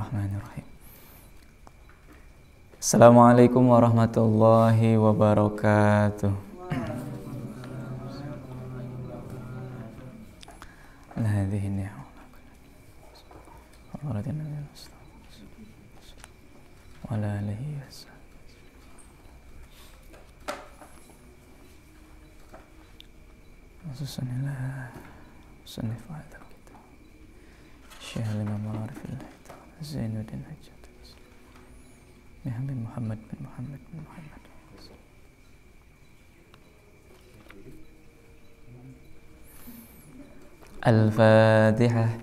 Bismillahirrahmanirrahim. Assalamualaikum warahmatullahi wabarakatuh. Zainuddin Hajjat bin Muhammad bin Muhammad bin Muhammad. Al-Fatihah.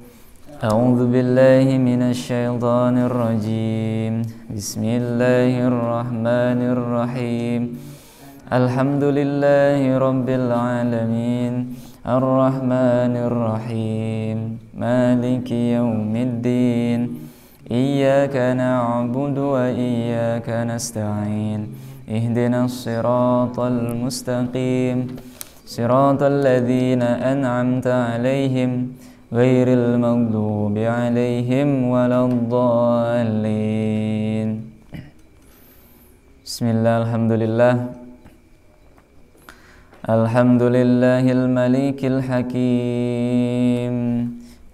A'udzu billahi minasy syaithanir rajim. Bismillahirrahmanirrahim. Alhamdulillahi rabbil alamin. Ar-Rahmanir Rahim. Maliki yaumiddin. Iyyaka na'budu wa iyyaka nasta'in. Ihdinas siratal mustaqim. Siratal ladzina an'amta 'alaihim ghairil maghdubi 'alaihim waladdallin. Bismillah, alhamdulillah. Alhamdulillahil malikil hakim,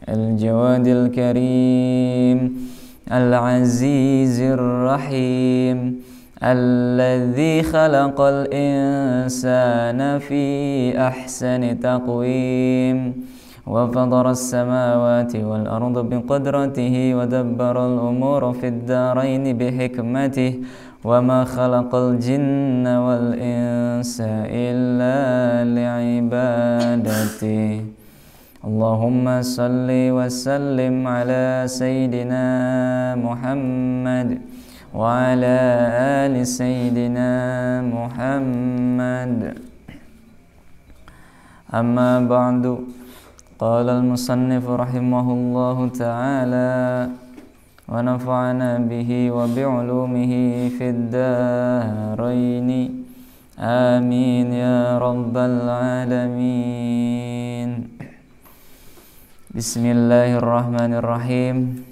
al-jawadil karim, al-azizir rahim, alladzi khalaqal insana fi ahsani taqwim wa fadaras samawati wal arda biqudratihi wa dabbaral umura fid dharaini bihikmatihi wa ma khalaqal jinna wal insa illa li'ibadati. Allahumma salli wa sallim ala sayyidina Muhammad wa ala ali sayyidina Muhammad. Amma ba'du. Qala al-musannif rahimahullahu ta'ala wa nafa'ana bihi wa bi'ulumihi fid daraini. Amin ya rabbal alamin. Bismillahirrahmanirrahim.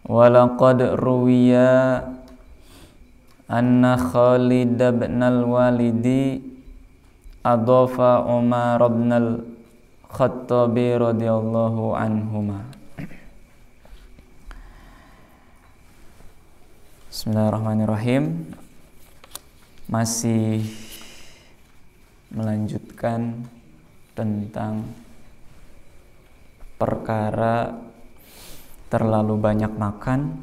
Wa laqad ruwiya anna Khalid ibn al-Walidi adhafa Umar ibn al-Khattabi radhiyallahu anhuma. Bismillahirrahmanirrahim. Masih melanjutkan tentang perkara terlalu banyak makan,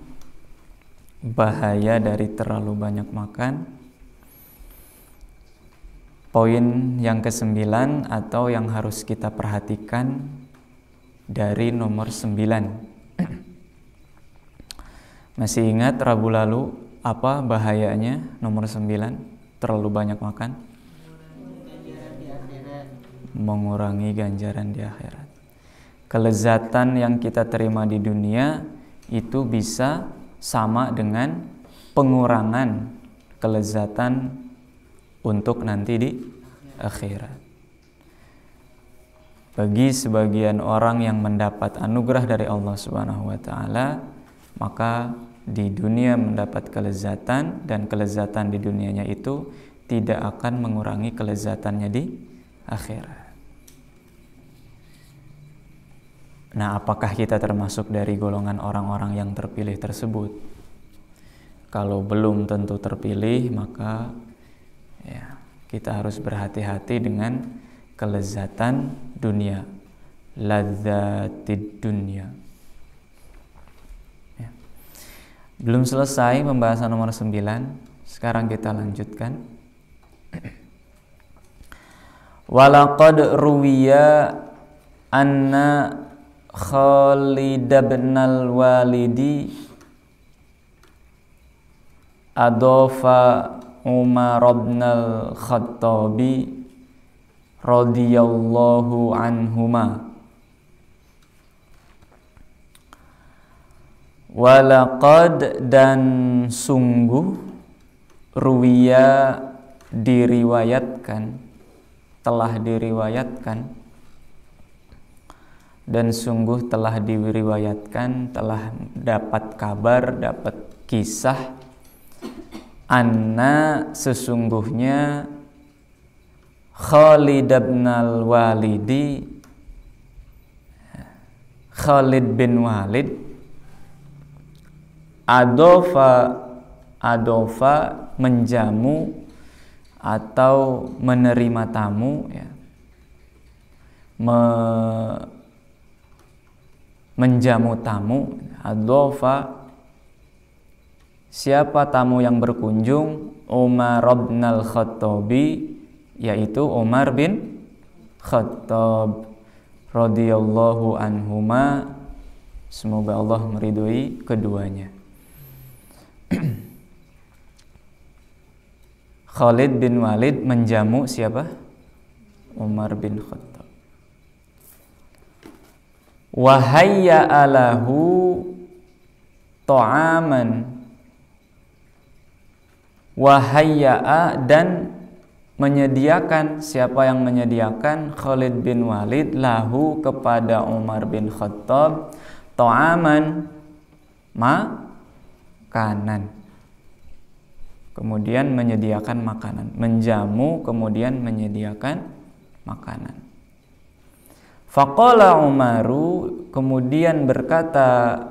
bahaya dari terlalu banyak makan. Poin yang ke-9 atau yang harus kita perhatikan dari nomor 9. Masih ingat Rabu lalu apa bahayanya nomor 9 terlalu banyak makan? Mengurangi ganjaran di akhirat. Kelezatan yang kita terima di dunia itu bisa sama dengan pengurangan kelezatan untuk nanti di akhirat. Bagi sebagian orang yang mendapat anugerah dari Allah Subhanahu wa taala, maka di dunia mendapat kelezatan, dan kelezatan di dunianya itu tidak akan mengurangi kelezatannya di akhirat. Nah, apakah kita termasuk dari golongan orang-orang yang terpilih tersebut? Kalau belum tentu terpilih, maka ya, kita harus berhati-hati dengan kelezatan dunia, ladzatid dunia. Ya. Belum selesai pembahasan nomor 9. Sekarang kita lanjutkan. Walaqad ruwiya anna Khalid ibn al-Walidi adhafa Umar ibn al-Khattabi radhiyallahu anhuma. Walaqad, dan sungguh, ruwiya, diriwayatkan, telah diriwayatkan, dan sungguh telah diriwayatkan, telah dapat kabar, dapat kisah, anna sesungguhnya Khalid bin Walid adofa menjamu atau menerima tamu, ya, menjamu tamu. Adofa, siapa tamu yang berkunjung? Umar bin al-Khattabi, yaitu Umar bin Khattab radhiyallahu anhuma, semoga Allah meridhoi keduanya. Khalid bin Walid menjamu siapa? Umar bin Khattab. Wahayya alahu ta'aman, wahayya'a, dan menyediakan, siapa yang menyediakan? Khalid bin Walid lahu kepada Umar bin Khattab ta'aman, makanan. Kemudian menyediakan makanan, menjamu kemudian menyediakan makanan. Faqala Umaru, kemudian berkata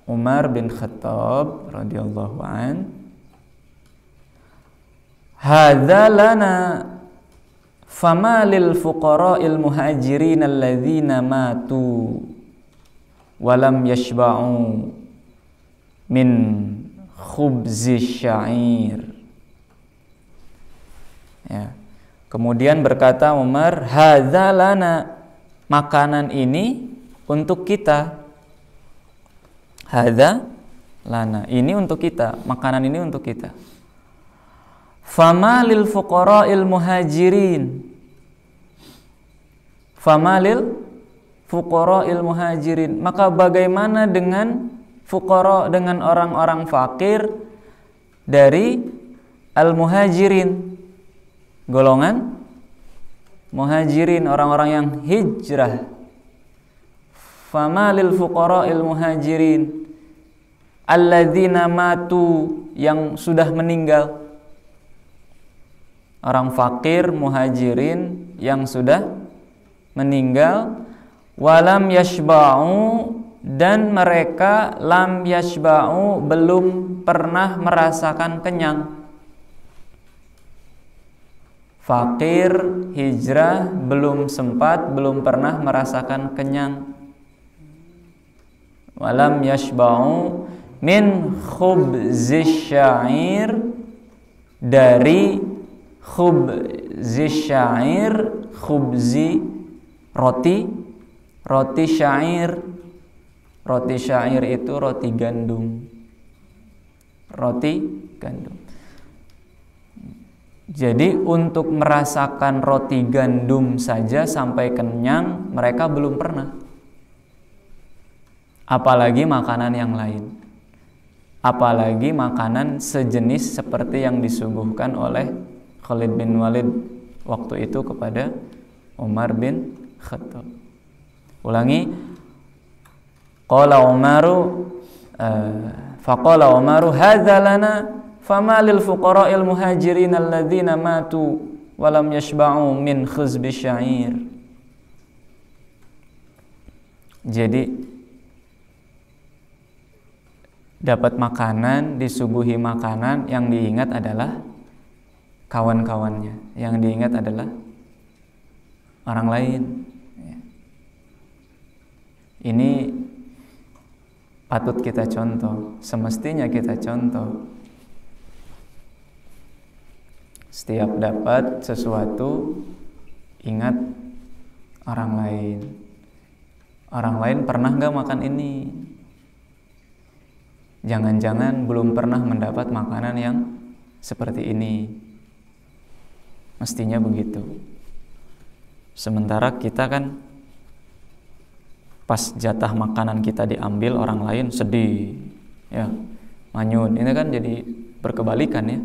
Umar bin Khattab radhiyallahu an, hadza lana fama lil fuqara'il muhajirin alladzina matu walam yashba'u min khubzi syair. Ya. Kemudian berkata Umar, hadza lana, makanan ini untuk kita. Hadza lana, ini untuk kita, makanan ini untuk kita. Fama lil fuqara'il muhajirin, fama lil fuqara'il muhajirin, maka bagaimana dengan fuqara, dengan orang-orang fakir dari al-muhajirin, golongan muhajirin, orang-orang yang hijrah. Fama lil fuqara'il muhajirin alladzina matu, yang sudah meninggal. Orang fakir muhajirin yang sudah meninggal. Walam yashba'u, dan mereka lam yashba'u, belum pernah merasakan kenyang. Fakir, hijrah, belum sempat, belum pernah merasakan kenyang. Walam yashba'u min khubzis syair, dari khubzis syair, khubzi roti, roti syair. Roti syair itu roti gandum. Roti gandum. Jadi untuk merasakan roti gandum saja sampai kenyang mereka belum pernah. Apalagi makanan yang lain. Apalagi makanan sejenis seperti yang disuguhkan oleh Khalid bin Walid waktu itu kepada Umar bin Khattab. Ulangi. Qala Umaru faqala Umaru hadza lana fama lil fuqara'il muhajirin alladzina matu walam yashba'u min khuzbi syair. Jadi dapat makanan, disuguhi makanan, yang diingat adalah kawan-kawannya, yang diingat adalah orang lain. Ini patut kita contoh, semestinya kita contoh. Setiap dapat sesuatu, ingat orang lain. Orang lain pernah gak makan ini? Jangan-jangan belum pernah mendapat makanan yang seperti ini. Mestinya begitu. Sementara kita kan pas jatah makanan kita diambil orang lain sedih, ya, manyun. Ini kan jadi berkebalikan, ya.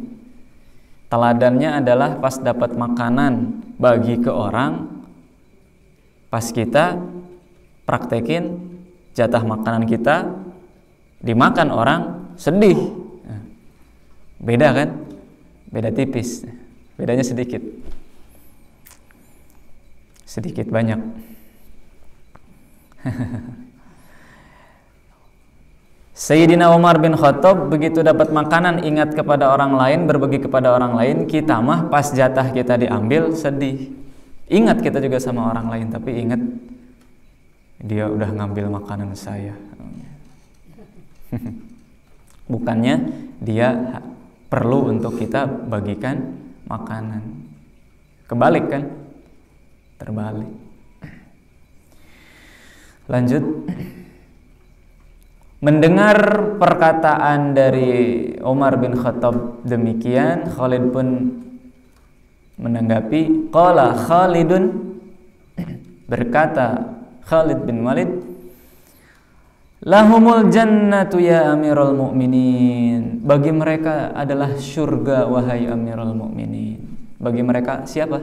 Teladannya adalah pas dapat makanan bagi ke orang, pas kita praktekin jatah makanan kita dimakan orang, sedih. Beda kan? Beda tipis. Bedanya sedikit. Sedikit banyak. Sayyidina Umar bin Khattab begitu dapat makanan ingat kepada orang lain, berbagi kepada orang lain. Kita mah pas jatah kita diambil sedih. Ingat kita juga sama orang lain, tapi ingat dia udah ngambil makanan saya. Bukannya dia perlu untuk kita bagikan makanan. Kebalik kan? Terbalik. Lanjut. Mendengar perkataan dari Umar bin Khattab demikian, Khalid pun menanggapi. Qala Khalidun, berkata Khalid bin Walid, lahumul jannatu ya amirul mu'minin. Bagi mereka adalah surga wahai amirul mu'minin. Bagi mereka siapa?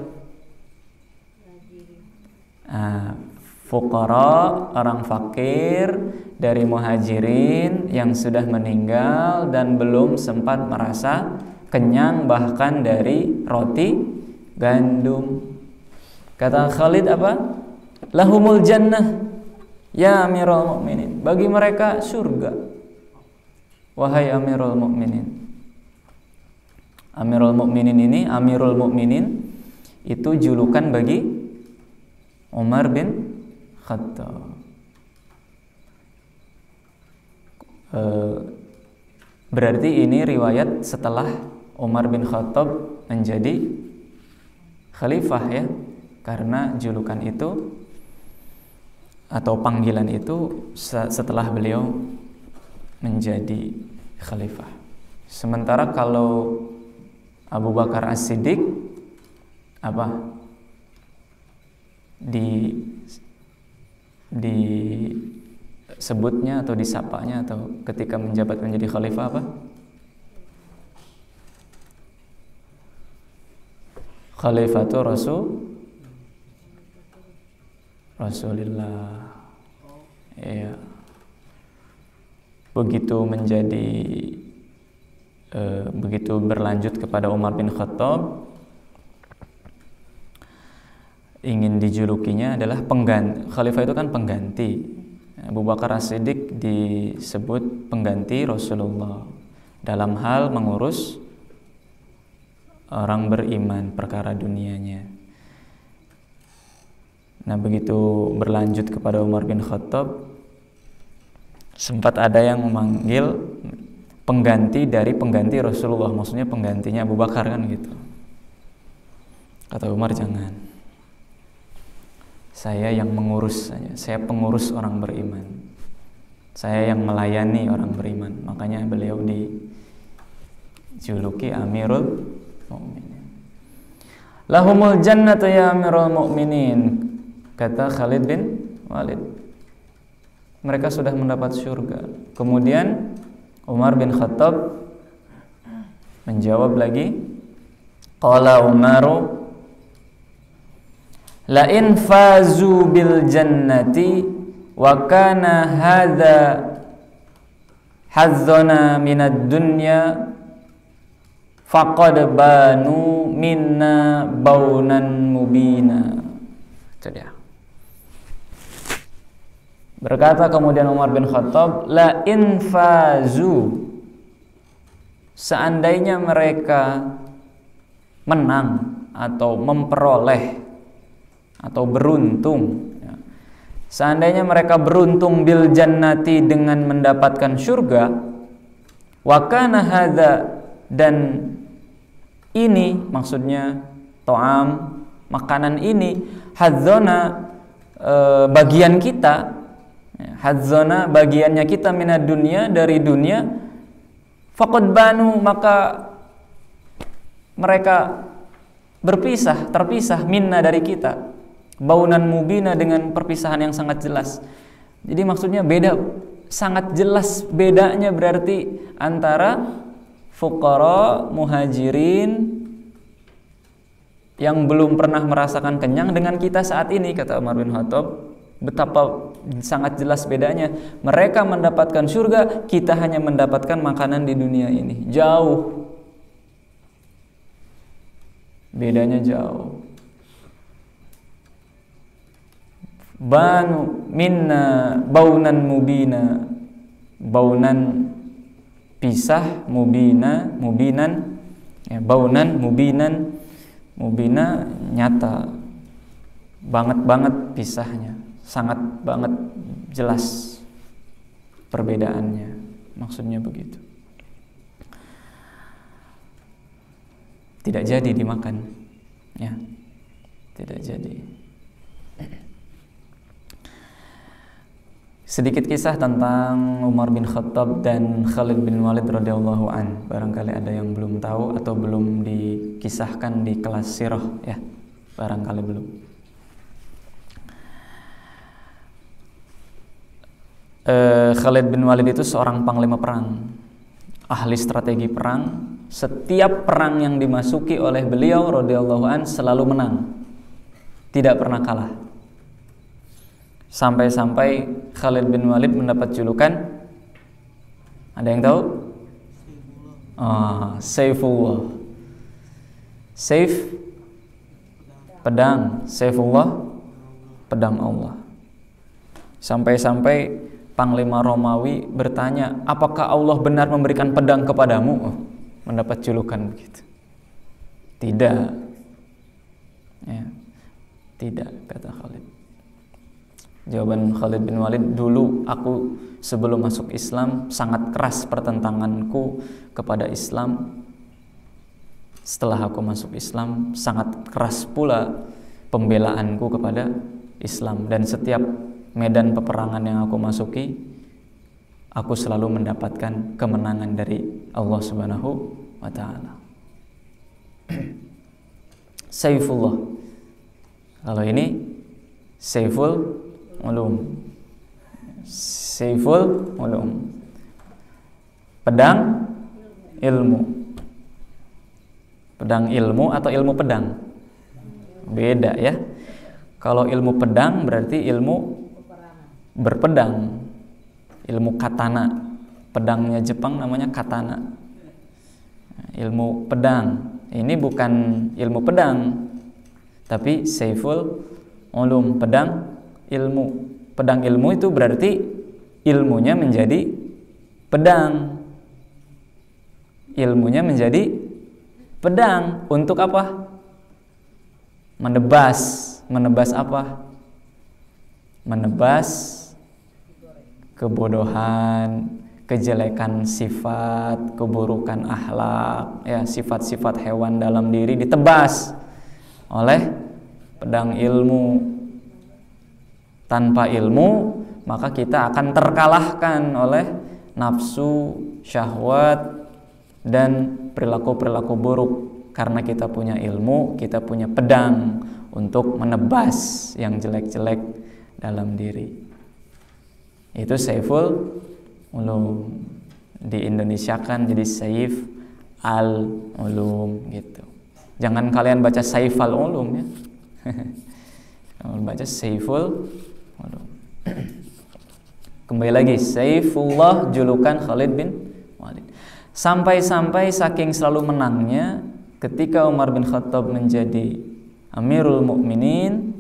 Fuqara, orang fakir dari muhajirin yang sudah meninggal dan belum sempat merasa kenyang bahkan dari roti gandum. Kata Khalid apa? Lahumul jannah ya amirul mu'minin. Bagi mereka surga wahai amirul mu'minin. Amirul mu'minin ini, amirul mu'minin itu julukan bagi Umar bin Khattab. Berarti ini riwayat setelah Umar bin Khattab menjadi khalifah ya, karena julukan itu atau panggilan itu setelah beliau menjadi khalifah. Sementara kalau Abu Bakar As-Siddiq apa? Disebutnya atau disapanya atau ketika menjabat menjadi khalifah apa? Khalifatul Rasulillah. Ya. Begitu menjadi begitu berlanjut kepada Umar bin Khattab, ingin dijulukinya adalah pengganti. Khalifah itu kan pengganti. Abu Bakar As-Siddiq disebut pengganti Rasulullah dalam hal mengurus orang beriman, perkara dunianya. Nah, begitu berlanjut kepada Umar bin Khattab, sempat ada yang memanggil pengganti dari pengganti Rasulullah, maksudnya penggantinya Abu Bakar kan gitu. Kata Umar, jangan. Saya yang mengurus saja. Saya pengurus orang beriman. Saya yang melayani orang beriman. Makanya beliau dijuluki Amirul Mu'minin. Lahumul jannatu ya Amirul Mu'minin. Kata Khalid bin Walid. Mereka sudah mendapat surga. Kemudian Umar bin Khattab menjawab lagi. Qala Umaru la in fazu bil jannati wa kana hadza hazzana minad dunya faqad banu minna baunan mubina. Itu dia. Berkata kemudian Umar bin Khattab, la in fazu, seandainya mereka menang atau memperoleh atau beruntung, seandainya mereka beruntung bil jannati dengan mendapatkan surga, wa kana hadza, dan ini maksudnya to'am, makanan ini, hadzona, bagian kita, hadzona, bagiannya kita minad dunia, dari dunia, faqad banu, maka mereka terpisah minna, dari kita, baunan mubina, dengan perpisahan yang sangat jelas. Jadi maksudnya beda, sangat jelas bedanya berarti antara fuqara muhajirin yang belum pernah merasakan kenyang dengan kita saat ini, kata Umar bin Khattab. Betapa sangat jelas bedanya. Mereka mendapatkan surga, kita hanya mendapatkan makanan di dunia ini. Jauh. Bedanya jauh. Banu minna baunan mubina. Baunan pisah, mubinan ya, baunan mubina nyata banget pisahnya, sangat banget jelas perbedaannya, maksudnya begitu. Tidak jadi dimakan ya, tidak jadi. Sedikit kisah tentang Umar bin Khattab dan Khalid bin Walid radhiyallahu an. Barangkali ada yang belum tahu atau belum dikisahkan di kelas sirah ya. Barangkali belum. Khalid bin Walid itu seorang panglima perang, ahli strategi perang. Setiap perang yang dimasuki oleh beliau radhiyallahu an selalu menang, tidak pernah kalah. Sampai-sampai Khalid bin Walid mendapat julukan, ada yang tahu? Saifullah. Saif, pedang. Saifullah, pedang Allah. Sampai-sampai Panglima Romawi bertanya, apakah Allah benar memberikan pedang kepadamu? Mendapat julukan begitu. Tidak ya, tidak, kata Khalid. Jawaban Khalid bin Walid, dulu aku sebelum masuk Islam sangat keras pertentanganku kepada Islam. Setelah aku masuk Islam sangat keras pula pembelaanku kepada Islam. Dan setiap medan peperangan yang aku masuki, aku selalu mendapatkan kemenangan dari Allah Subhanahu wa ta'ala. Saifullah. Kalau ini Saiful Ulum. Saiful Ulum. Pedang ilmu. Pedang ilmu atau ilmu pedang? Beda ya. Kalau ilmu pedang berarti ilmu berpedang. Ilmu katana. Pedangnya Jepang namanya katana. Ilmu pedang. Ini bukan ilmu pedang, tapi Saiful Ulum, pedang ilmu. Pedang ilmu itu berarti ilmunya menjadi pedang. Ilmunya menjadi pedang. Untuk apa? Menebas. Menebas apa? Menebas kebodohan, kejelekan sifat, keburukan akhlak, ya, sifat-sifat hewan dalam diri ditebas oleh pedang ilmu. Tanpa ilmu, maka kita akan terkalahkan oleh nafsu, syahwat, dan perilaku-perilaku buruk. Karena kita punya ilmu, kita punya pedang untuk menebas yang jelek-jelek dalam diri. Itu Saiful Ulum. Di Indonesia kan jadi Saif al-Ulum gitu. Jangan kalian baca Saif al-Ulum ya. Kalian baca Saiful Ulum. Kembali lagi, Saifullah, julukan Khalid bin Walid. Sampai-sampai saking selalu menangnya, ketika Umar bin Khattab menjadi Amirul Mukminin,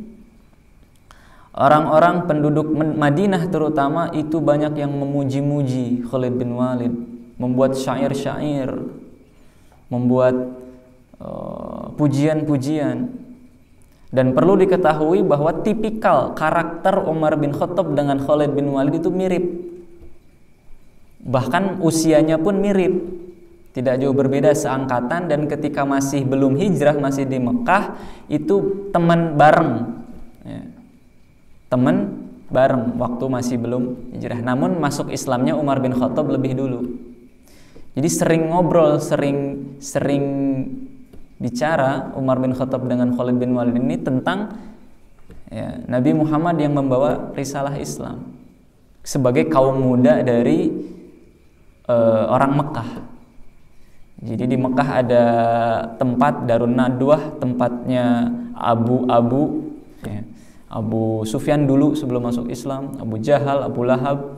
orang-orang penduduk Madinah terutama itu banyak yang memuji-muji Khalid bin Walid, membuat syair-syair, membuat pujian-pujian. Dan perlu diketahui bahwa tipikal karakter Umar bin Khattab dengan Khalid bin Walid itu mirip. Bahkan usianya pun mirip. Tidak jauh berbeda seangkatan, dan ketika masih belum hijrah, masih di Mekah, itu teman bareng. Ya. Teman bareng waktu masih belum hijrah. Namun masuk Islamnya Umar bin Khattab lebih dulu. Jadi sering ngobrol, sering bicara Umar bin Khattab dengan Khalid bin Walid ini tentang ya, Nabi Muhammad yang membawa risalah Islam sebagai kaum muda dari orang Mekah. Jadi di Mekah ada tempat Darun Nadwah, tempatnya abu-abu ya. Abu Sufyan dulu sebelum masuk Islam, Abu Jahal, Abu Lahab.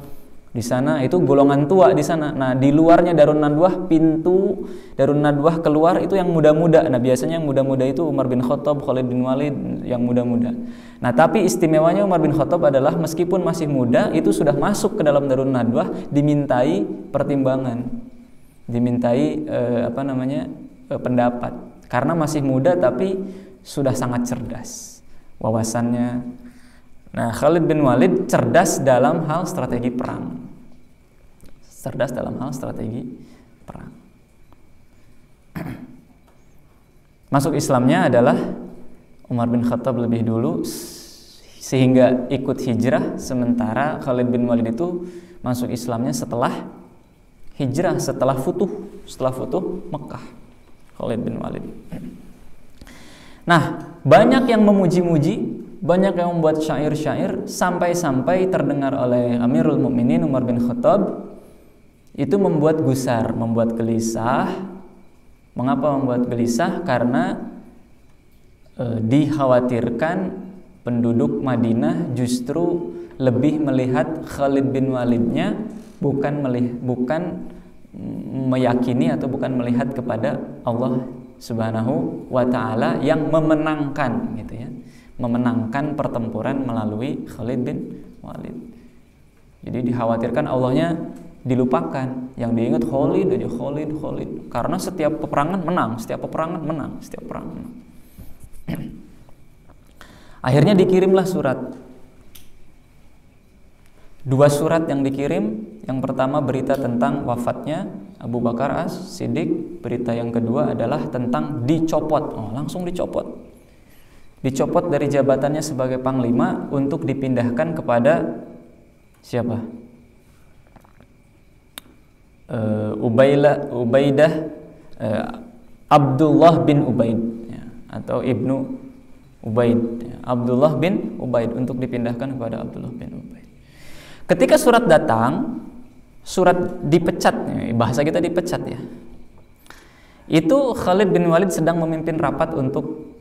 Di sana itu golongan tua di sana. Nah, di luarnya Darun Nadwah, pintu Darun Nadwah keluar itu yang muda-muda. Nah, biasanya yang muda-muda itu Umar bin Khattab, Khalid bin Walid, yang muda-muda. Nah, tapi istimewanya Umar bin Khattab adalah meskipun masih muda, itu sudah masuk ke dalam Darun Nadwah, dimintai pertimbangan, dimintai pendapat. Karena masih muda tapi sudah sangat cerdas wawasannya. Nah, Khalid bin Walid cerdas dalam hal strategi perang. Cerdas dalam hal strategi perang. Masuk Islamnya adalah Umar bin Khattab lebih dulu sehingga ikut hijrah, sementara Khalid bin Walid itu masuk Islamnya setelah hijrah, setelah futuh Mekah. Khalid bin Walid. Nah, banyak yang memuji-muji, banyak yang membuat syair-syair, sampai-sampai terdengar oleh Amirul Mukminin Umar bin Khattab, itu membuat gusar, membuat gelisah. Mengapa membuat gelisah? Karena dikhawatirkan penduduk Madinah justru lebih melihat Khalid bin Walidnya, bukan meyakini atau bukan melihat kepada Allah Subhanahu wa ta'ala yang memenangkan gitu ya. Memenangkan pertempuran melalui Khalid bin Walid. Jadi dikhawatirkan Allahnya dilupakan, yang diingat Khalid aja, Khalid. Karena setiap peperangan menang. Akhirnya dikirimlah surat. 2 surat yang dikirim. Yang pertama berita tentang wafatnya Abu Bakar As-Siddiq. Berita yang kedua adalah tentang dicopot. Langsung dicopot. Dicopot dari jabatannya sebagai panglima untuk dipindahkan kepada siapa? Ubaidah Abdullah bin Ubaid ya, atau Ibnu Ubaid ya, Abdullah bin Ubaid, untuk dipindahkan kepada Abdullah bin Ubaid. Ketika surat datang, surat dipecat, bahasa kita dipecat ya. Itu Khalid bin Walid sedang memimpin rapat untuk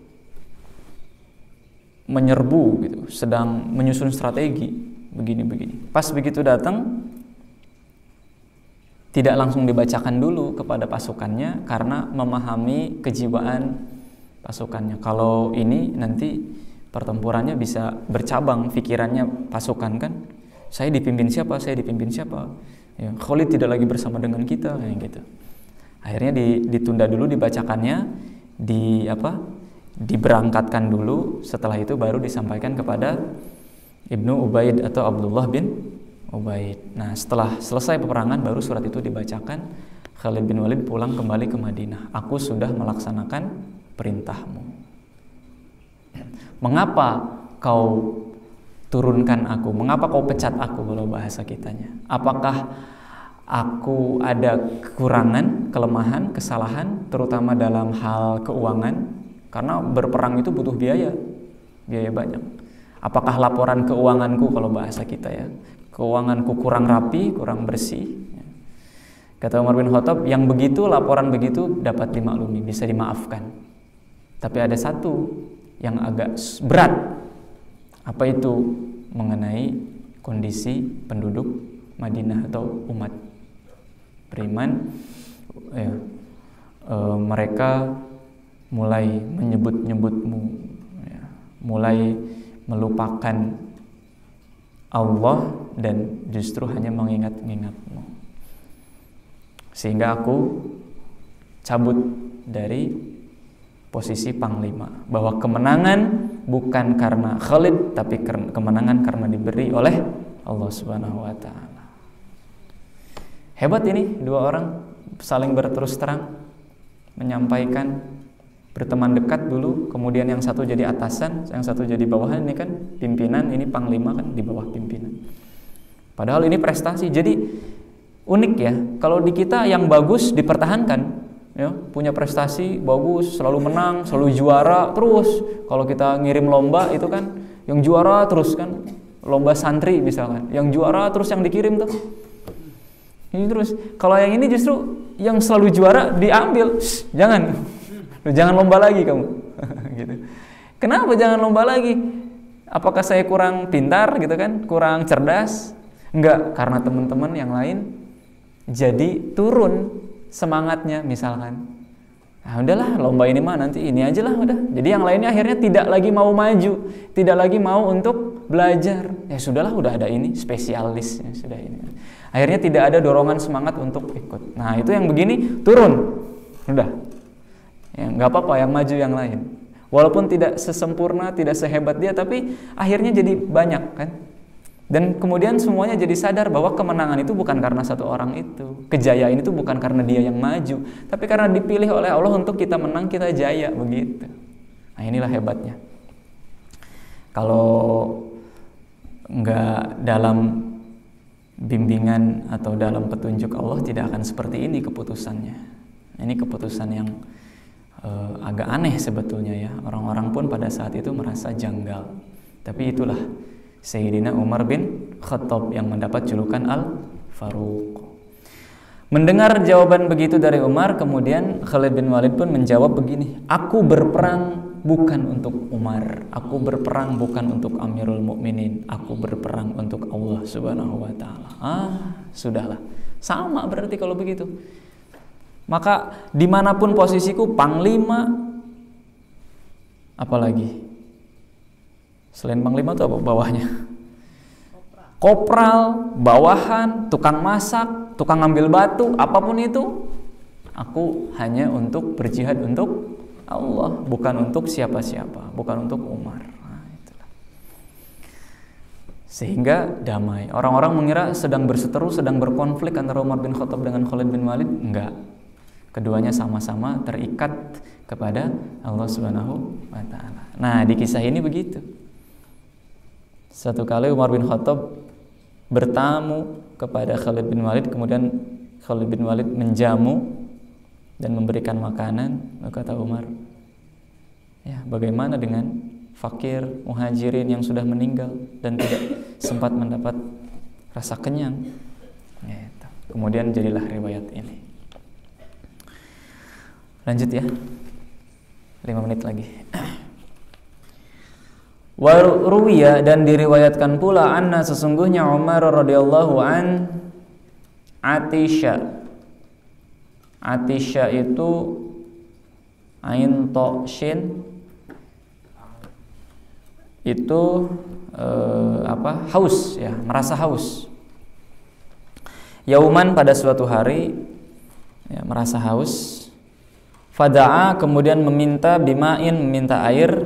menyerbu gitu, sedang menyusun strategi begini. Pas begitu datang, tidak langsung dibacakan dulu kepada pasukannya karena memahami kejiwaan pasukannya. Kalau ini nanti pertempurannya bisa bercabang pikirannya pasukan kan. Saya dipimpin siapa? Ya, Khalid tidak lagi bersama dengan kita, kayak gitu. Akhirnya ditunda dulu dibacakannya, diberangkatkan dulu. Setelah itu baru disampaikan kepada Ibnu Ubaid atau Abdullah bin Ubaid. Nah, setelah selesai peperangan baru surat itu dibacakan. Khalid bin Walid pulang kembali ke Madinah. Aku sudah melaksanakan perintahmu. Mengapa kau turunkan aku? Mengapa kau pecat aku, kalau bahasa kitanya? Apakah aku ada kekurangan, kelemahan, kesalahan, terutama dalam hal keuangan? Karena berperang itu butuh biaya banyak. Apakah laporan keuanganku, kalau bahasa kita ya, keuanganku kurang rapi, kurang bersih? Kata Umar bin Khattab, yang begitu, laporan begitu dapat dimaklumi, bisa dimaafkan. Tapi ada satu yang agak berat. Apa itu? Mengenai kondisi penduduk Madinah atau umat beriman ya, mereka mulai menyebut-nyebutmu ya, mulai melupakan Allah dan justru hanya mengingat-ingatmu, sehingga aku cabut dari posisi panglima, bahwa kemenangan bukan karena Khalid, tapi kemenangan karena diberi oleh Allah Subhanahu wa ta'ala. Hebat ini, 2 orang saling berterus terang menyampaikan, berteman dekat dulu, kemudian yang satu jadi atasan, yang satu jadi bawahan. Ini kan pimpinan, ini panglima kan di bawah pimpinan. Padahal ini prestasi. Jadi unik ya, kalau di kita yang bagus dipertahankan ya, punya prestasi bagus, selalu menang, selalu juara terus. Kalau kita ngirim lomba itu kan yang juara terus kan, lomba santri misalkan, yang juara terus yang dikirim tuh. Ini terus. Kalau yang ini justru yang selalu juara diambil, jangan lomba lagi kamu. Gitu. Kenapa jangan lomba lagi? Apakah saya kurang pintar gitu kan? Kurang cerdas? Enggak, karena teman-teman yang lain jadi turun semangatnya misalkan. Nah, udahlah lomba ini mah nanti ini aja lah udah. Jadi yang lainnya akhirnya tidak lagi mau maju, tidak lagi mau untuk belajar. Ya sudahlah udah ada ini spesialisnya sudah ini. Akhirnya tidak ada dorongan semangat untuk ikut. Nah itu yang begini turun, udah. Ya nggak apa-apa yang maju yang lain. Walaupun tidak sesempurna, tidak sehebat dia, tapi akhirnya jadi banyak kan. Dan kemudian semuanya jadi sadar bahwa kemenangan itu bukan karena satu orang itu. Kejayaan itu bukan karena dia yang maju, tapi karena dipilih oleh Allah untuk kita menang, kita jaya, begitu. Nah inilah hebatnya. Kalau nggak dalam bimbingan atau dalam petunjuk Allah, tidak akan seperti ini keputusannya. Ini keputusan yang agak aneh sebetulnya ya. Orang-orang pun pada saat itu merasa janggal. Tapi itulah Sayyidina Umar bin Khattab yang mendapat julukan Al-Faruq. Mendengar jawaban begitu dari Umar, kemudian Khalid bin Walid pun menjawab begini, aku berperang bukan untuk Umar, aku berperang bukan untuk Amirul Mukminin, aku berperang untuk Allah Subhanahu wa Ta'ala. Sudahlah, sama berarti kalau begitu. Maka dimanapun posisiku, panglima, apalagi selain panglima itu apa bawahnya? Kopral, bawahan, tukang masak, tukang ngambil batu, apapun itu, aku hanya untuk berjihad untuk Allah, bukan untuk siapa-siapa, bukan untuk Umar. Nah, itulah. Sehingga damai. Orang-orang mengira sedang berseteru, sedang berkonflik antara Umar bin Khattab dengan Khalid bin Walid. Enggak. Keduanya sama-sama terikat kepada Allah Subhanahu wa Ta'ala. Nah, di kisah ini begitu. Satu kali Umar bin Khattab bertamu kepada Khalid bin Walid, kemudian Khalid bin Walid menjamu dan memberikan makanan. Lalu kata Umar, ya bagaimana dengan fakir muhajirin yang sudah meninggal dan tidak sempat mendapat rasa kenyang? Gitu. Kemudian jadilah riwayat ini. Lanjut ya, 5 menit lagi. Wa ruwiya, dan diriwayatkan pula anna sesungguhnya Umar radhiyallahu an Atisha. Atisha itu ain to shin, itu haus ya, merasa haus. Yauman, pada suatu hari ya, merasa haus. Fada'a, kemudian meminta, bima'in, meminta air.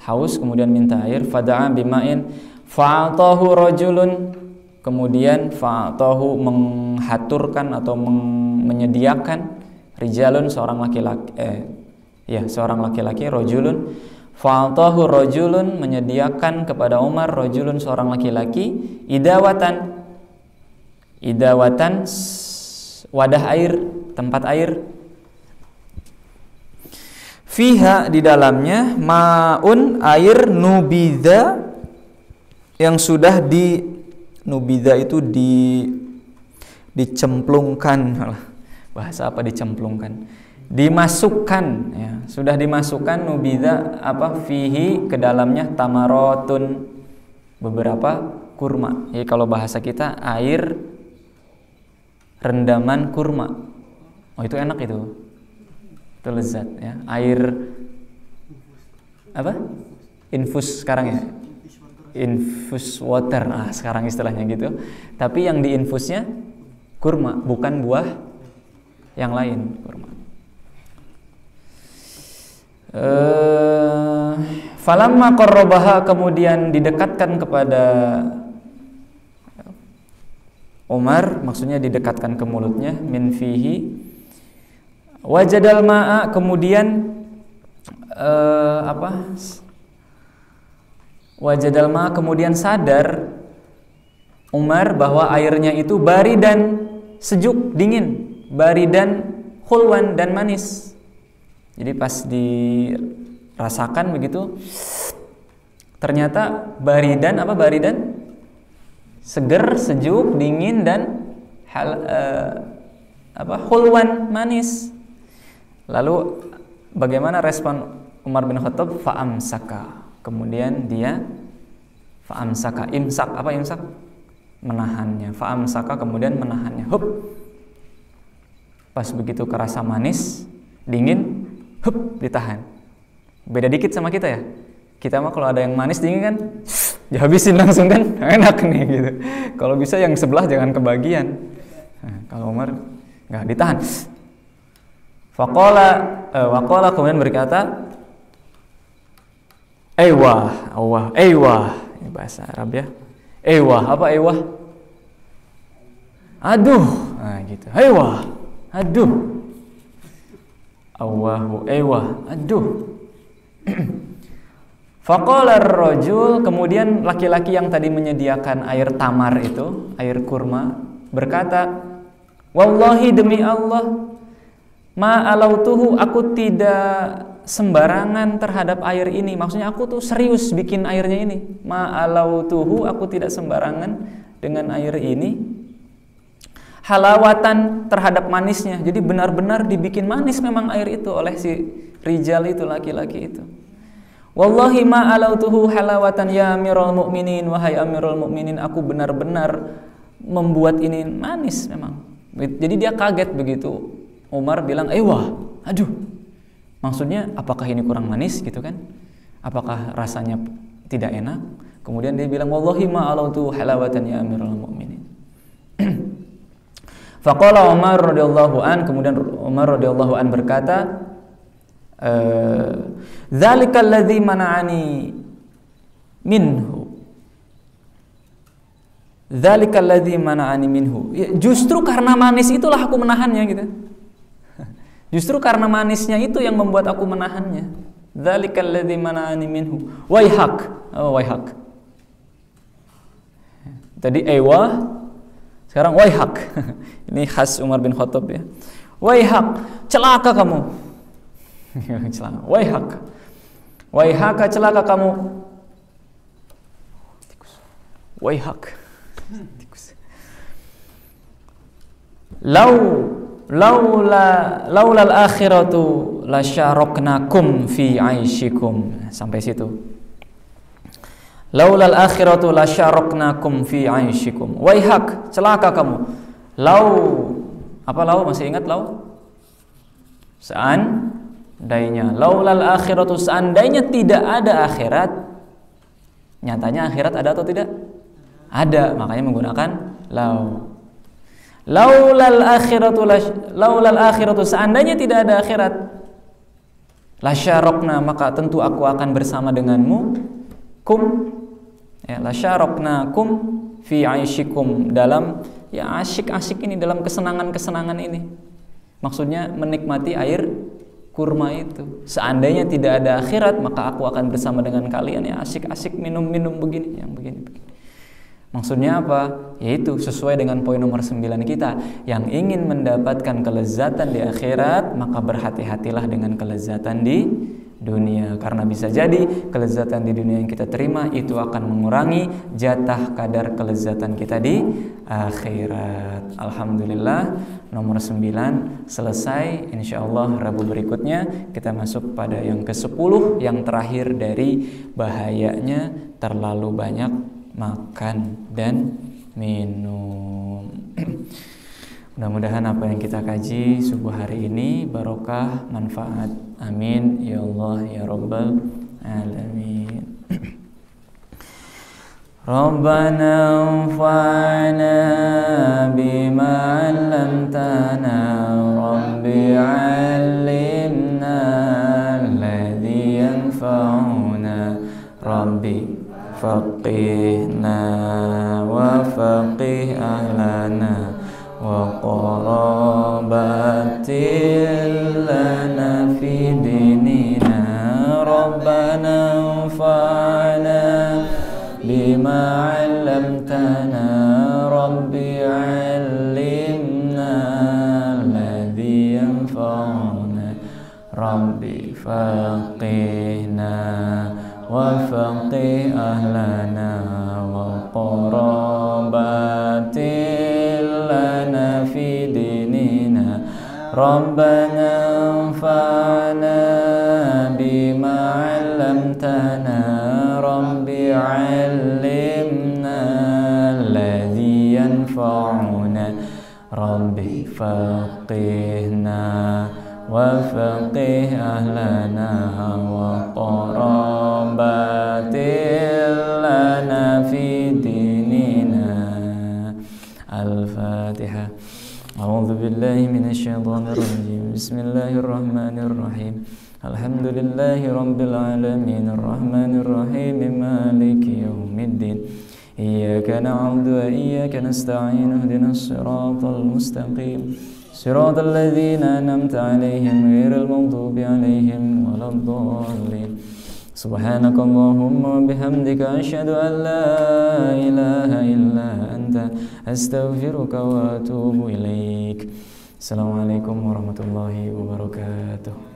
Haus kemudian minta air. Fada'a bima'in fa'atahu rajulun, kemudian fa'atahu menghaturkan atau menyediakan, rijalun seorang laki-laki, rajulun fa'atahu rajulun, menyediakan kepada Umar, rajulun seorang laki-laki, idawatan wadah air, tempat air, fiha, di dalamnya, ma'un, air, nubidha, yang sudah nubidha itu dicemplungkan. Bahasa apa dicemplungkan? Dimasukkan ya, sudah dimasukkan nubidha fihi, ke dalamnya, tamarotun, beberapa kurma. Jadi kalau bahasa kita air rendaman kurma. Oh itu enak itu lezat ya. Air infus sekarang ya, infus water sekarang istilahnya gitu. Tapi yang diinfusnya kurma, bukan buah yang lain, kurma. Falamma qarrabaha, kemudian didekatkan kepada Umar, maksudnya didekatkan ke mulutnya, min fihi, wajadal ma'a, kemudian wajadal ma'a, kemudian sadar Umar bahwa airnya itu baridan, sejuk, dingin, baridan, khulwan, dan manis. Jadi pas dirasakan begitu, ternyata baridan, baridan? Seger, sejuk, dingin, dan khulwan, manis. Lalu bagaimana respon Umar bin Khattab? Fa'amsaka, Kemudian dia fa'amsaka, imsak, apa imsak? Menahannya. Fa'amsaka, kemudian menahannya. Hup. Pas begitu kerasa manis, dingin, hup, ditahan. Beda dikit sama kita ya. Kita mah kalau ada yang manis dingin kan, dihabisin langsung kan, enak nih gitu. Kalau bisa yang sebelah jangan kebagian. Nah, kalau Umar nggak ditahan. Waqala kemudian berkata, Eywah, ini bahasa Arab ya. Eywah, apa eywah? Aduh, nah gitu. Eywah, aduh. Awahu, eywah, aduh. Faqala ar-rajul, kemudian laki-laki yang tadi menyediakan air tamar itu, air kurma, berkata, Wallahi demi Allah, ma alautuhu, aku tidak sembarangan terhadap air ini. Maksudnya aku tuh serius bikin airnya ini. Ma alautuhu, aku tidak sembarangan dengan air ini. Halawatan, terhadap manisnya. Jadi benar-benar dibikin manis memang air itu oleh si rijal itu, laki-laki itu. Wallahi ma alautuhu halawatan ya amirul mu'minin, wahai amirul mu'minin, aku benar-benar membuat ini manis memang. Jadi dia kaget begitu Umar bilang, wah, aduh. Maksudnya apakah ini kurang manis gitu kan? Apakah rasanya tidak enak? Kemudian dia bilang, wallahi ma alautuhu halawatan ya amirul mu'minin. Faqala Umar radhiyallahu an, kemudian Umar radhiyallahu an berkata, Dzalikal ladzi mana'ani minhu. Dzalikal ladzi mana'ani minhu. Ya, justru karena manis itulah aku menahannya gitu. Justru karena manisnya itu yang membuat aku menahannya. Dzalikal ladzi mana'ani minhu. Waihak. Oh, waihak. Tadi ewa, sekarang waihak. Ini khas Umar bin Khattab ya. Waihak, celaka kamu. Celaka. Waihak. Waihaka, celaka kamu. Waihak. Laulal akhiratu lasyaroknakum fi aisyikum. Sampai situ. Laulal akhiratu lasyaroknakum fi aisyikum. Waihak, celaka kamu. Apa lau? Masih ingat lau? Seandainya laulal akhiratu, seandainya tidak ada akhirat. Nyatanya akhirat ada atau tidak? Ada, makanya menggunakan lau. Laulal akhiratu, seandainya tidak ada akhirat, lasyarokna, maka tentu aku akan bersama denganmu. Lasyaroknakum fi aisyikum, dalam ya asyik-asyik ini, dalam kesenangan-kesenangan ini. Maksudnya menikmati air kurma itu. Seandainya tidak ada akhirat, maka aku akan bersama dengan kalian ya asyik-asyik minum-minum begini, yang begini-begini. Maksudnya apa? Yaitu sesuai dengan poin nomor 9 kita. Yang ingin mendapatkan kelezatan di akhirat, maka berhati-hatilah dengan kelezatan di dunia. Karena bisa jadi kelezatan di dunia yang kita terima itu akan mengurangi jatah kadar kelezatan kita di akhirat. Alhamdulillah, nomor 9 selesai. InsyaAllah Rabu berikutnya kita masuk pada yang ke-10, yang terakhir dari bahayanya terlalu banyak makan dan minum. Mudah-mudahan apa yang kita kaji subuh hari ini barokah, manfaat. Amin ya Allah ya Rabbal alamin. Rabbana anfa'na bima 'allamtana, Rabbi 'allimna alladhi yanfa'una, Rabbi faqihna wa faqih ahlana wa qarabatil lana fi dinina. Rabbana anfa'na bima 'allamtana, Rabbi 'allimna alladhi yanfa'una, Rabbi faqihna wa faqih ahlana wa qarabatil lana fi dinina. Rabbana anfa'na bima 'allamtana, ينفعنا ربي فقهنا وفقه أهلنا وقرابات لنا في ديننا. الفاتحة. أعوذ بالله من الشيطان الرجيم. بسم الله الرحمن الرحيم. الحمد لله رب العالمين الرحمن الرحيم مالك يوم الدين إياك نعبد وإياك نستعين اهدنا الصراط المستقيم صراط الذين أنعمت عليهم غير المغضوب عليهم ولا الضالين. سبحانك اللهم وبحمدك أشهد أن لا إله إلا أنت أستغفرك وأتوب إليك. السلام عليكم warahmatullahi wabarakatuh.